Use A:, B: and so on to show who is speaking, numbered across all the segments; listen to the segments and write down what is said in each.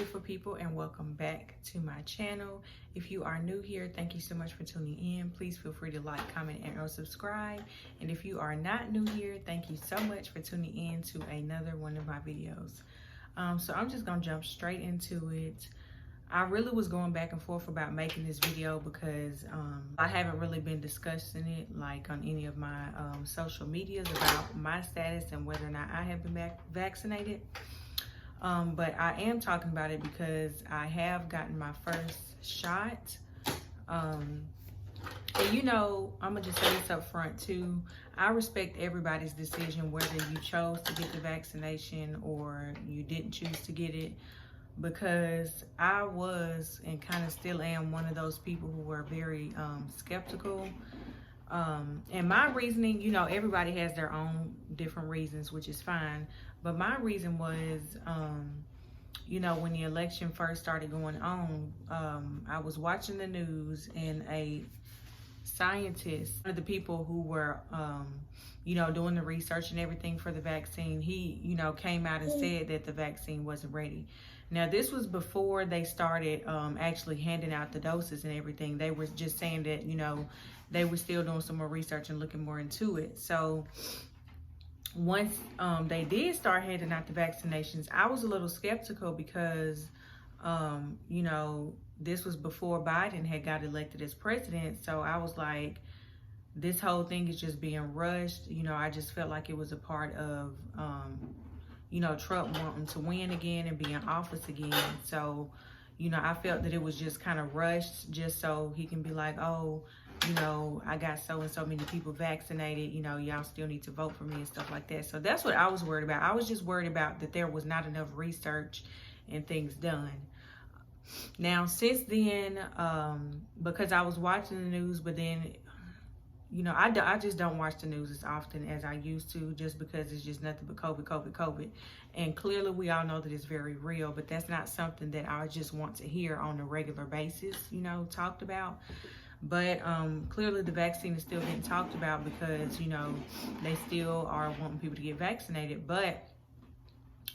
A: beautiful people, and welcome back to my channel. If you are new here, thank you so much for tuning in. Please feel free to like, comment, and or subscribe. And if you are not new here, thank you so much for tuning in to another one of my videos. So I'm just gonna jump straight into it. I really was going back and forth about making this video because I haven't really been discussing it like on any of my social medias about my status and whether or not I have been vaccinated. But I am talking about it because I have gotten my first shot. And you know, I'm gonna just say this up front too. I respect everybody's decision whether you chose to get the vaccination or you didn't choose to get it, because I was and kind of still am one of those people who were very skeptical. And my reasoning, you know, everybody has their own different reasons, which is fine. But my reason was, you know, when the election first started going on, I was watching the news, and a scientist, one of the people who were, you know, doing the research and everything for the vaccine, he, you know, came out and said that the vaccine wasn't ready. Now, this was before they started actually handing out the doses and everything. They were just saying that, you know, they were still doing some more research and looking more into it. So once they did start handing out the vaccinations, I was a little skeptical because, you know, this was before Biden had got elected as president. So I was like, this whole thing is just being rushed. You know, I just felt like it was a part of, you know, Trump wanting to win again and be in office again. So, you know, I felt that it was just kind of rushed just so he can be like, oh, you know, I got so and so many people vaccinated, you know, y'all still need to vote for me and stuff like that. So that's what I was worried about. I was just worried about that there was not enough research and things done. Now, since then, because I was watching the news, but then, you know, I just don't watch the news as often as I used to, just because it's just nothing but COVID. And clearly we all know that it's very real, but that's not something that I just want to hear on a regular basis, you know, talked about. But clearly the vaccine is still getting talked about because, you know, they still are wanting people to get vaccinated. But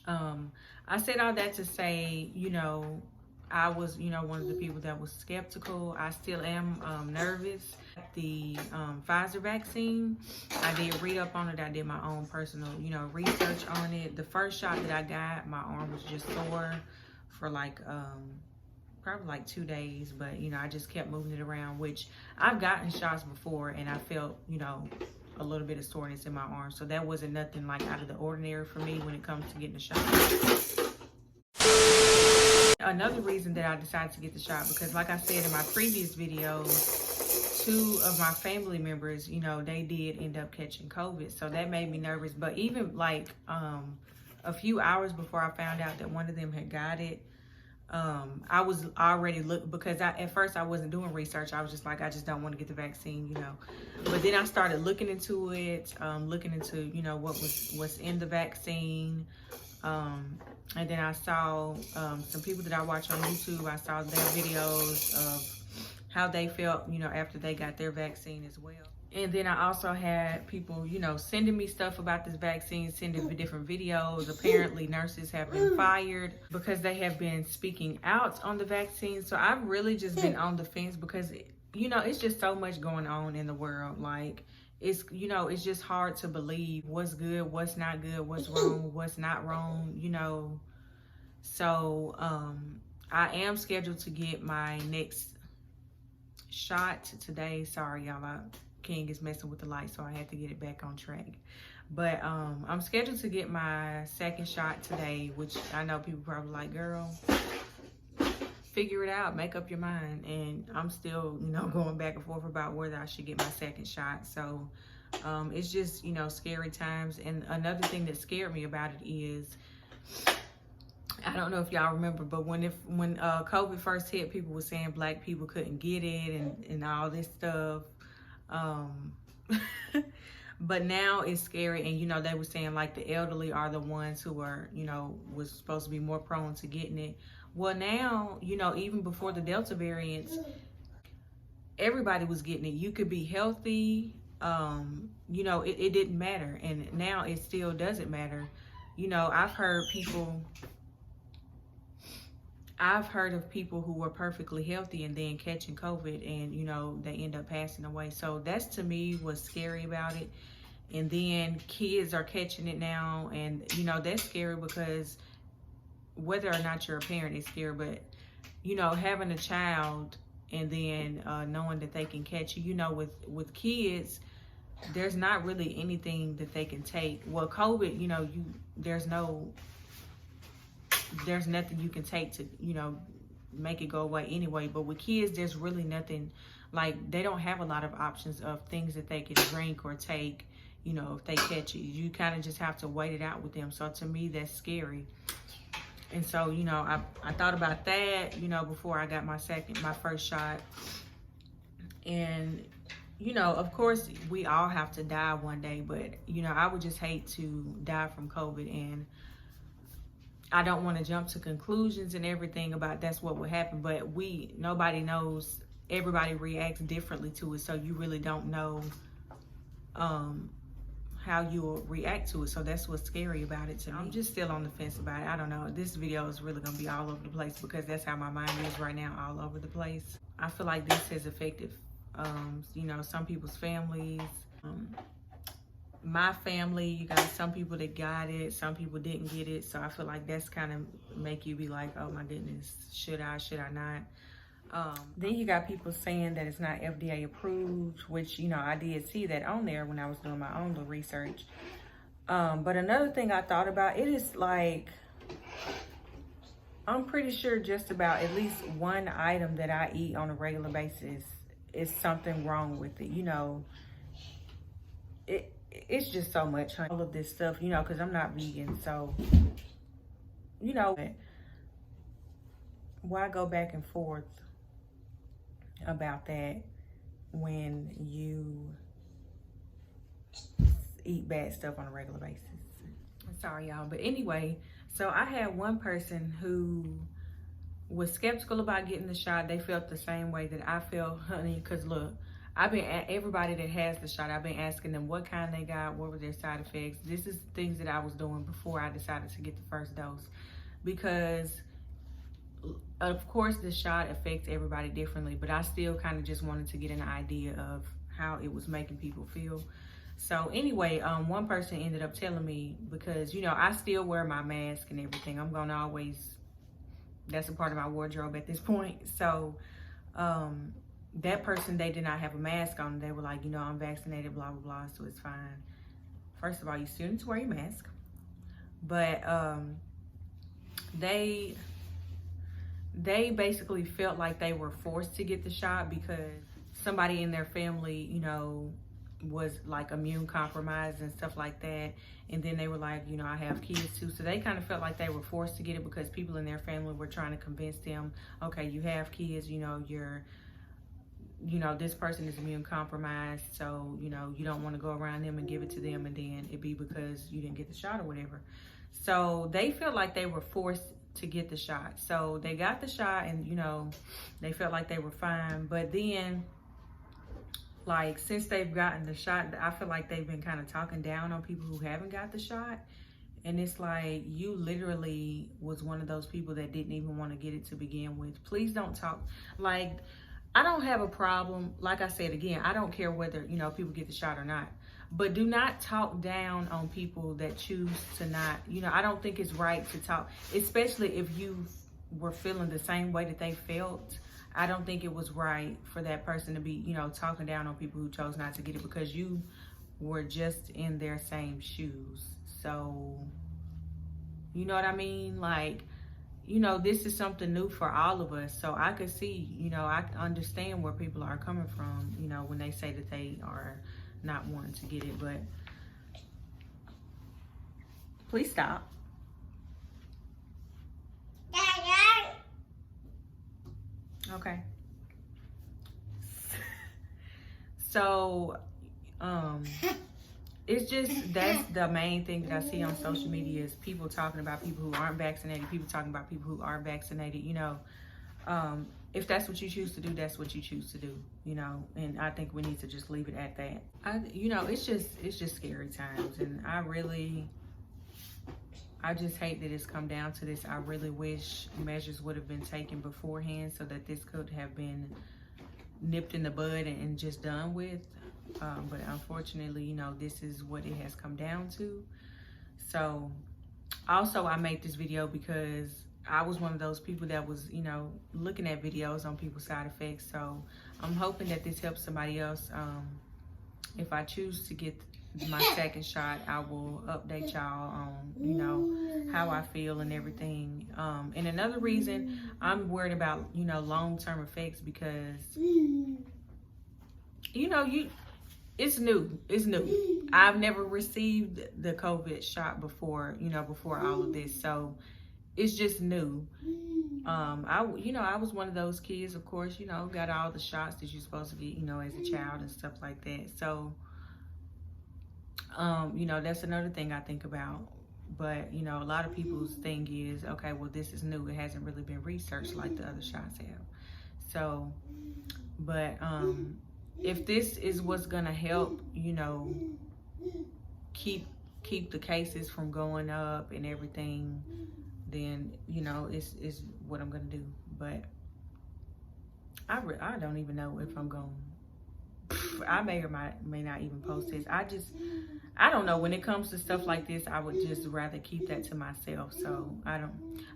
A: I said all that to say, you know, I was, you know, one of the people that was skeptical. I still am nervous. The Pfizer vaccine, I did read up on it. I did my own personal, you know, research on it. The first shot that I got, my arm was just sore for like probably like 2 days, but you know, I just kept moving it around, which I've gotten shots before and I felt, you know, a little bit of soreness in my arm. So that wasn't nothing like out of the ordinary for me when it comes to getting a shot. Another reason that I decided to get the shot, because like I said in my previous video, 2 of my family members, you know, they did end up catching COVID. So that made me nervous. But even like a few hours before I found out that one of them had got it, I was already because at first I wasn't doing research. I was just like, I just don't want to get the vaccine, you know. But then I started looking into it, looking into, you know, what's in the vaccine. And then I saw some people that I watch on YouTube. I saw their videos of how they felt, you know, after they got their vaccine as well. And then I also had people, you know, sending me stuff about this vaccine, sending me different videos. Apparently nurses have been fired because they have been speaking out on the vaccine. So I've really just been on the fence because, you know, it's just so much going on in the world. Like, it's, you know, it's just hard to believe what's good, what's not good, what's wrong, what's not wrong, you know. So I am scheduled to get my next shot today. Sorry, y'all, King is messing with the light, so I had to get it back on track. But I'm scheduled to get my second shot today, which I know people probably like, girl, figure it out, make up your mind. And I'm still, you know, going back and forth about whether I should get my second shot. So it's just, you know, scary times. And another thing that scared me about it is, I don't know if y'all remember, but when COVID first hit, people were saying black people couldn't get it and all this stuff. But now it's scary, and you know, they were saying like the elderly are the ones who are, you know, was supposed to be more prone to getting it. Well, now, you know, even before the Delta variants, everybody was getting it. You could be healthy, you know, it didn't matter, and now it still doesn't matter. You know, I've heard people I've heard of people who were perfectly healthy and then catching COVID, and you know, they end up passing away. So that's, to me, what's scary about it. And then kids are catching it now, and you know, that's scary, because whether or not you're a parent is scary, but you know, having a child and then knowing that they can catch you, you know, with kids, there's not really anything that they can take. Well, COVID, you know, there's nothing you can take to, you know, make it go away anyway. But with kids, there's really nothing, like, they don't have a lot of options of things that they can drink or take, you know, if they catch it. You kind of just have to wait it out with them. So to me, that's scary. And so, you know, I thought about that, you know, before I got my first shot. And, you know, of course, we all have to die one day, but, you know, I would just hate to die from COVID. And I don't want to jump to conclusions and everything about that's what would happen, but nobody knows. Everybody reacts differently to it, so you really don't know how you will react to it. So that's what's scary about it to me. I'm just still on the fence about it. I don't know. This video is really going to be all over the place, because that's how my mind is right now, all over the place. I feel like this has affected, you know, some people's families. My family, you got some people that got it, some people didn't get it. So I feel like that's kind of make you be like, oh my goodness, should I not? Then you got people saying that it's not FDA approved, which, you know, I did see that on there when I was doing my own little research. But another thing I thought about, it is like, I'm pretty sure just about at least one item that I eat on a regular basis is something wrong with it. You know, it's just so much, honey. All of this stuff, you know, because I'm not vegan. So, you know, why go back and forth about that when you eat bad stuff on a regular basis? Sorry, y'all. But anyway, so I had one person who was skeptical about getting the shot. They felt the same way that I felt, honey, because look, everybody that has the shot, I've been asking them what kind they got, what were their side effects. This is things that I was doing before I decided to get the first dose, because of course the shot affects everybody differently, but I still kind of just wanted to get an idea of how it was making people feel. So anyway, one person ended up telling me, because, you know, I still wear my mask and everything. I'm gonna always, that's a part of my wardrobe at this point. So that person, they did not have a mask on. They were like, you know, I'm vaccinated, blah, blah, blah, so it's fine. First of all, you still need to wear your mask. But they basically felt like they were forced to get the shot because somebody in their family, you know, was like immune compromised and stuff like that. And then they were like, you know, I have kids too. So they kind of felt like they were forced to get it because people in their family were trying to convince them, okay, you have kids, you know, this person is immune compromised, so, you know, you don't want to go around them and give it to them, and then it be because you didn't get the shot or whatever. So they felt like they were forced to get the shot. So they got the shot, and, you know, they felt like they were fine. But then, like, since they've gotten the shot, I feel like they've been kind of talking down on people who haven't got the shot. And it's like, you literally was one of those people that didn't even want to get it to begin with. Please don't talk. Like, I don't have a problem. Like I said, again, I don't care whether, you know, people get the shot or not. But do not talk down on people that choose to not, you know, I don't think it's right to talk, especially if you were feeling the same way that they felt. I don't think it was right for that person to be, you know, talking down on people who chose not to get it because you were just in their same shoes. So, you know what I mean? Like, you know, this is something new for all of us. So I could see, you know, I understand where people are coming from, you know, when they say that they are not wanting to get it. But please stop. Okay. So, it's just, that's the main thing that I see on social media is people talking about people who aren't vaccinated, people talking about people who are vaccinated, you know. If that's what you choose to do, that's what you choose to do, you know. And I think we need to just leave it at that. You know, it's just scary times. And I just hate that it's come down to this. I really wish measures would have been taken beforehand so that this could have been nipped in the bud and just done with. But unfortunately, you know, this is what it has come down to. So also I made this video because I was one of those people that was, you know, looking at videos on people's side effects. So I'm hoping that this helps somebody else. If I choose to get my second shot, I will update y'all on, you know, how I feel and everything. And another reason I'm worried about, you know, long-term effects because, you know, it's new. It's new. I've never received the COVID shot before, you know, before all of this. So it's just new. I was one of those kids, of course, you know, got all the shots that you're supposed to get, you know, as a child and stuff like that. So, you know, that's another thing I think about. But, you know, a lot of people's thing is, okay, well, this is new. It hasn't really been researched like the other shots have. So, but if this is what's gonna help, you know, keep the cases from going up and everything, then, you know, it's what I'm gonna do. But I don't even know if I'm gonna, I may or may not even post this. I don't know. When it comes to stuff like this, I would just rather keep that to myself. So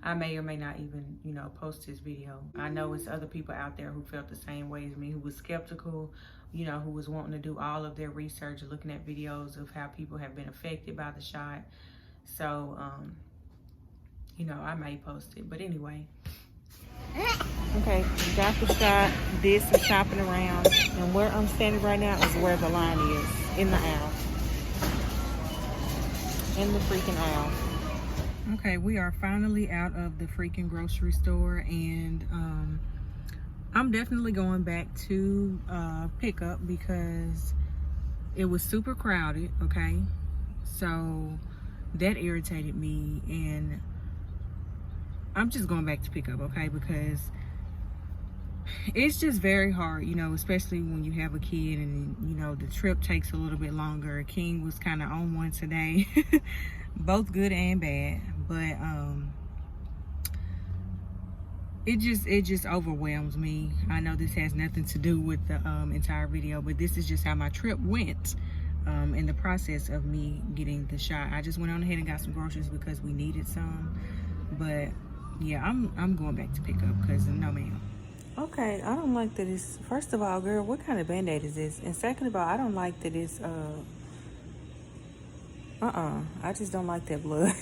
A: I may or may not even, you know, post this video. I know it's other people out there who felt the same way as me, who was skeptical, you know, who was wanting to do all of their research, looking at videos of how people have been affected by the shot. So, you know, I may post it. But anyway. Okay, we got the shot. This is shopping around. And where I'm standing right now is where the line is, in the aisle. In the freaking aisle. Okay, we are finally out of the freaking grocery store, and I'm definitely going back to pickup because it was super crowded, okay? So that irritated me, and I'm just going back to pickup, okay? Because it's just very hard, you know, especially when you have a kid and, you know, the trip takes a little bit longer. King was kind of on one today, both good and bad, but it just overwhelms me. I know this has nothing to do with the entire video, but this is just how my trip went in the process of me getting the shot. I just went on ahead and got some groceries because we needed some, but yeah, I'm going back to pick up because no ma'am. Okay, I don't like that it's, first of all, girl, what kind of Band-Aid is this? And second of all, I don't like that it's I just don't like that blood.